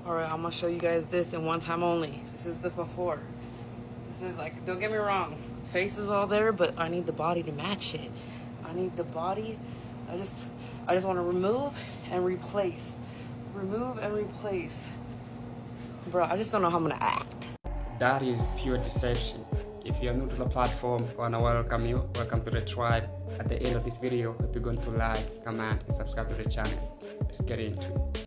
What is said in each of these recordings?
Alright, I'm gonna show you guys this in one time only. This is the before. This is like, don't get me wrong, face is all there, but I need the body to match it. I need the body. I just want to remove and replace. Remove and replace. Bro, I just don't know how I'm gonna act. That is pure deception. If you are new to the platform, I wanna welcome you. Welcome to the tribe. At the end of this video, hope you're going to like, comment, and subscribe to the channel. Let's get into it.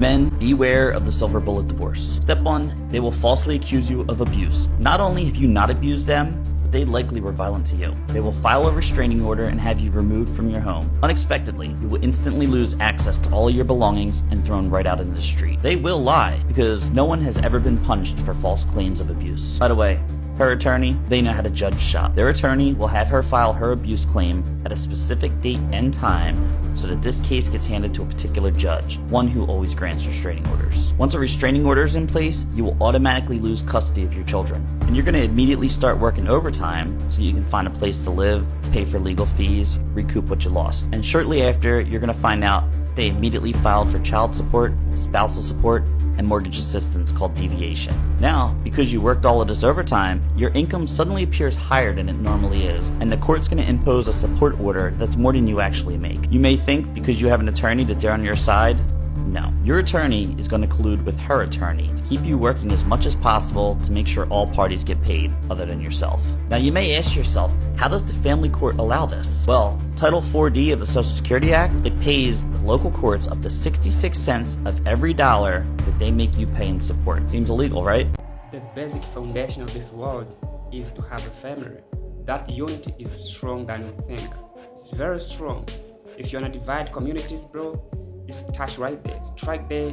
Men, beware of the silver bullet divorce. Step 1, they will falsely accuse you of abuse. Not only have you not abused them, but they likely were violent to you. They will file a restraining order and have you removed from your home. Unexpectedly, you will instantly lose access to all your belongings and thrown right out into the street. They will lie, because no one has ever been punished for false claims of abuse. By the way, her attorney, they know how to judge shop. Their attorney will have her file her abuse claim at a specific date and time so that this case gets handed to a particular judge, one who always grants restraining orders. Once a restraining order is in place, you will automatically lose custody of your children. And you're going to immediately start working overtime so you can find a place to live, pay for legal fees, recoup what you lost. And shortly after, you're going to find out they immediately filed for child support, spousal support, and mortgage assistance called deviation. Now, because you worked all of this overtime, your income suddenly appears higher than it normally is, and the court's going to impose a support order that's more than you actually make. You may think because you have an attorney that they're on your side. No, your attorney is going to collude with her attorney to keep you working as much as possible to make sure all parties get paid other than yourself. Now you may ask yourself, how does the family court allow this? Well, Title 4D of the Social Security Act, it pays the local courts up to 66 cents of every dollar that they make you pay in support. Seems illegal, right? The basic foundation of this world is to have a family. That unity is stronger than you think. It's very strong. If you want to divide communities, bro, just touch right there, strike there,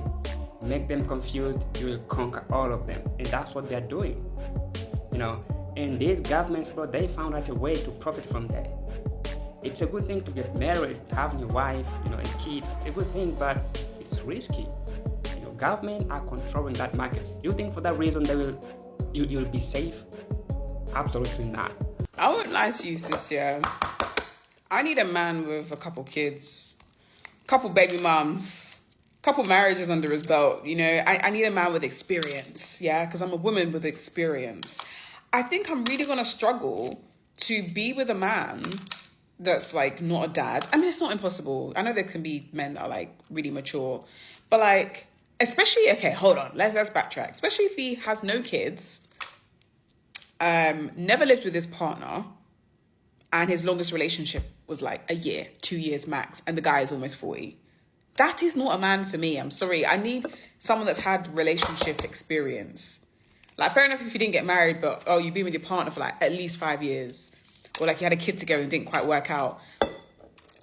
make them confused, you will conquer all of them. And that's what they're doing. And these governments, bro, they found out a way to profit from that. It's a good thing to get married, having a wife, and kids. It's a good thing, but it's risky. Government are controlling that market. You think for that reason you'll be safe? Absolutely not. I won't lie to you, sis, yeah. I need a man with a couple kids, couple baby moms, couple marriages under his belt. I need a man with experience, yeah, because I'm a woman with experience. I think I'm really going to struggle to be with a man that's like not a dad. I mean, it's not impossible. I know there can be men that are like really mature, but like, especially, okay, hold on, let's backtrack. Especially if he has no kids, never lived with his partner, and his longest relationship was like a year, 2 years max, and the guy is almost 40. That is not a man for me. I'm sorry. I need someone that's had relationship experience. Like, fair enough if you didn't get married, but, you've been with your partner for like at least 5 years. Or like you had a kid together and didn't quite work out.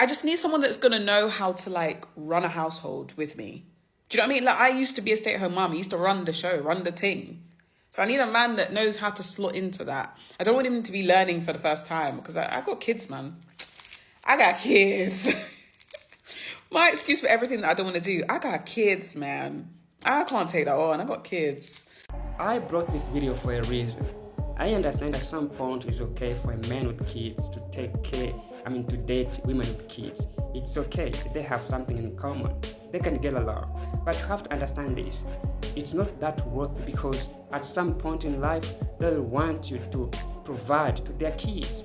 I just need someone that's going to know how to like run a household with me. Do you know what I mean? Like, I used to be a stay-at-home mom. I used to run the show, run the thing. So I need a man that knows how to slot into that. I don't want him to be learning for the first time because I got kids, man. I got kids. My excuse for everything that I don't want to do, I got kids, man. I can't take that on. I got kids. I brought this video for a reason. I understand at some point it's okay for a man with kids to to date women with kids. It's okay. They have something in common. They can get along. But you have to understand this. It's not that worth it because at some point in life, they'll want you to provide to their kids.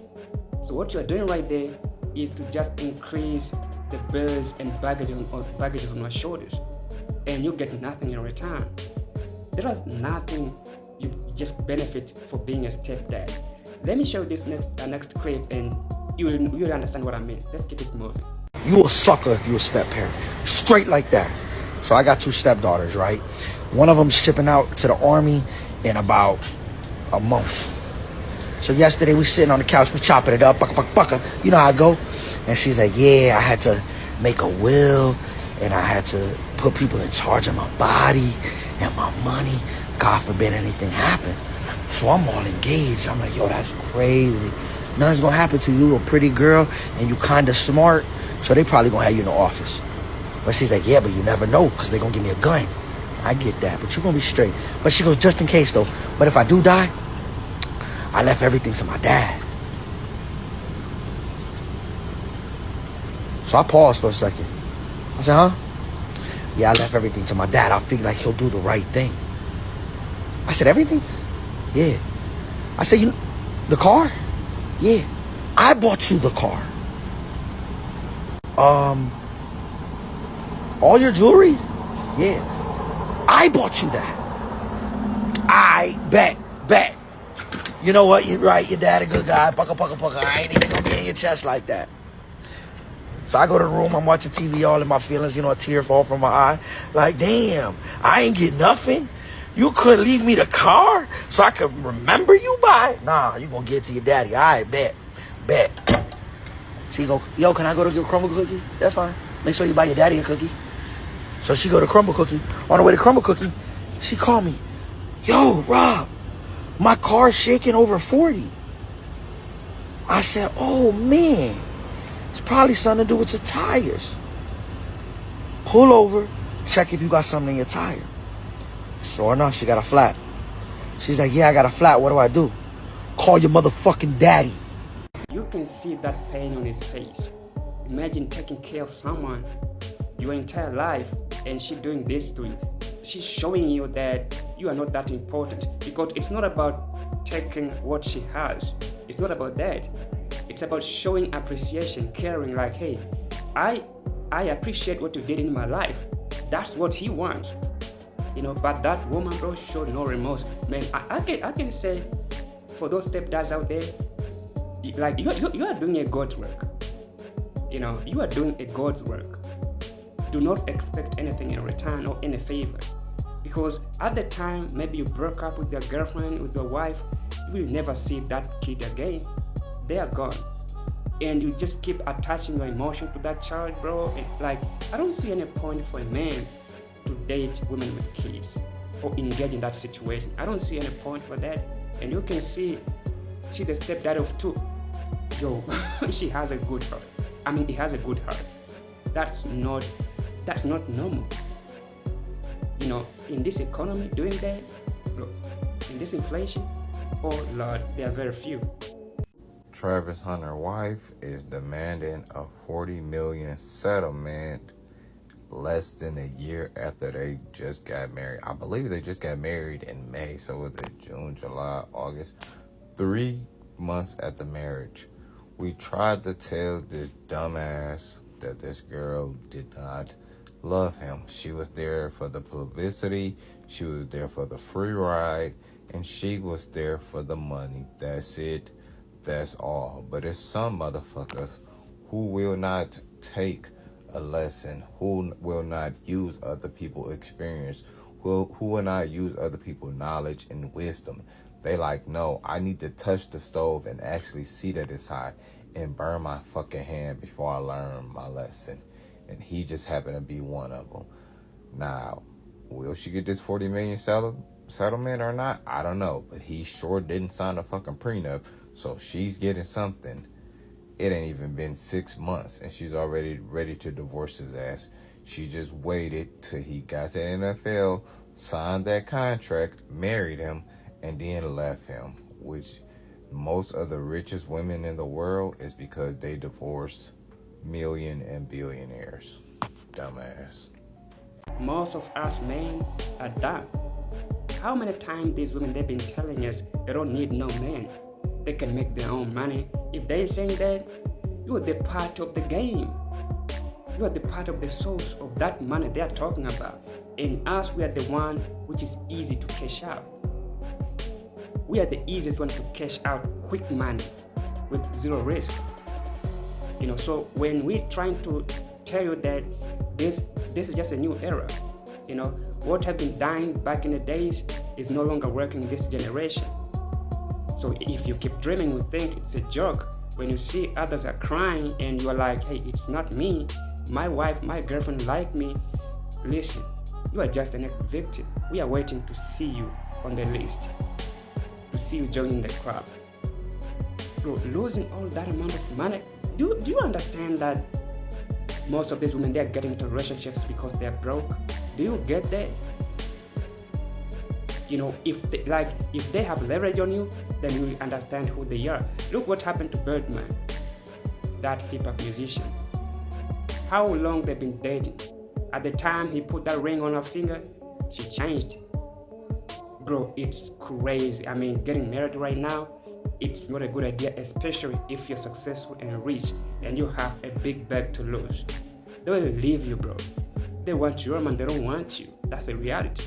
So what you're doing right there is to just increase the bills and baggage on your shoulders. And you get nothing in return. There is nothing you just benefit for being a stepdad. Let me show you this next clip and you'll understand what I mean. Let's keep it moving. You a sucker if you a step parent. Straight like that. So I got 2 stepdaughters, right? One of them's shipping out to the army in about a month. So yesterday we sitting on the couch, we chopping it up, baka. You know how I go? And she's like, yeah, I had to make a will and I had to put people in charge of my body and my money. God forbid anything happen. So I'm all engaged. I'm like, yo, that's crazy. Nothing's gonna happen to you, a pretty girl, and you kinda smart, so they probably gonna have you in the office. But she's like, yeah, but you never know, because they gonna give me a gun. I get that, but you're gonna be straight. But she goes, just in case though. But if I do die, I left everything to my dad. So I paused for a second. I said, huh? Yeah, I left everything to my dad. I figured like he'll do the right thing. I said, everything? Yeah. I said, the car? Yeah. I bought you the car. All your jewelry? Yeah. I bought you that. I bet. You know what? You're right. Your dad a good guy. Pucka. I ain't even gonna be in your chest like that. So I go to the room. I'm watching TV, all in my feelings. You know, a tear fall from my eye. Like, damn, I ain't get nothing. You couldn't leave me the car so I could remember you by? Nah, you gonna get it to your daddy. All right, bet. She go, yo, can I go to get a crumble cookie? That's fine. Make sure you buy your daddy a cookie. So she go to crumble cookie. On the way to crumble cookie, she called me. Yo, Rob, my car's shaking over 40. I said, oh, man. It's probably something to do with your tires. Pull over, check if you got something in your tire. Sure enough, she got a flat. She's like, yeah, I got a flat. What do I do? Call your motherfucking daddy. You can see that pain on his face. Imagine taking care of someone your entire life and she doing this to you. She's showing you that you are not that important, because it's not about taking what she has. It's not about that. It's about showing appreciation, caring, like, hey, I appreciate what you did in my life. That's what he wants. You know, but that woman, bro, showed no remorse. Man, I can say, for those stepdads out there, like, you are doing a God's work. You know, you are doing a God's work. Do not expect anything in return or any favor. Because at the time, maybe you broke up with your girlfriend, with your wife, you will never see that kid again. They are gone. And you just keep attaching your emotion to that child, bro. And like, I don't see any point for a man to date women with kids or engage in that situation. I don't see any point for that. And you can see she's the stepdad of two. Yo, she has a good heart. I mean, he has a good heart. That's not normal. You know, in this economy, doing that, look, in this inflation, oh Lord, there are very few. Travis Hunter's wife is demanding a $40 million settlement less than a year after they just got married. I believe they just got married in May, so was it June, July, August? 3 months after marriage. We tried to tell this dumbass that this girl did not love him. She was there for the publicity, she was there for the free ride, and she was there for the money. That's it. That's all. But it's some motherfuckers who will not take a lesson, who will not use other people's experience, who will not use other people's knowledge and wisdom. They like, no, I need to touch the stove and actually see that it's hot and burn my fucking hand before I learn my lesson. And he just happened to be one of them. Now, will she get this $40 million settlement or not? I don't know. But he sure didn't sign a fucking prenup. So she's getting something. It ain't even been 6 months and she's already ready to divorce his ass. She just waited till he got to the NFL, signed that contract, married him, and then left him. Which most of the richest women in the world is because they divorce million and billionaires. Dumbass. Most of us men are dumb. How many times these women, they've been telling us they don't need no man. They can make their own money. If they're saying that, you are the part of the game. You are the part of the source of that money they are talking about. And us, we are the one which is easy to cash out. We are the easiest one to cash out quick money with zero risk. You know, so when we're trying to tell you that this is just a new era, you know, what have been done back in the days is no longer working this generation. So if you keep dreaming, you think it's a joke. When you see others are crying and you're like, hey, it's not me, my wife, my girlfriend like me, listen, you are just the next victim. We are waiting to see you on the list, to see you joining the club. Bro, losing all that amount of money, do you understand that most of these women, they're getting into relationships because they're broke? Do you get that? You know, if they have leverage on you, then you will understand who they are. Look what happened to Birdman, that hip-hop musician. how long they've been dating. At the time he put that ring on her finger, she changed. Bro, it's crazy. I mean, getting married right now, it's not a good idea, especially if you're successful and rich and you have a big bag to lose. They will leave you, bro. They want your man, they don't want you. That's the reality.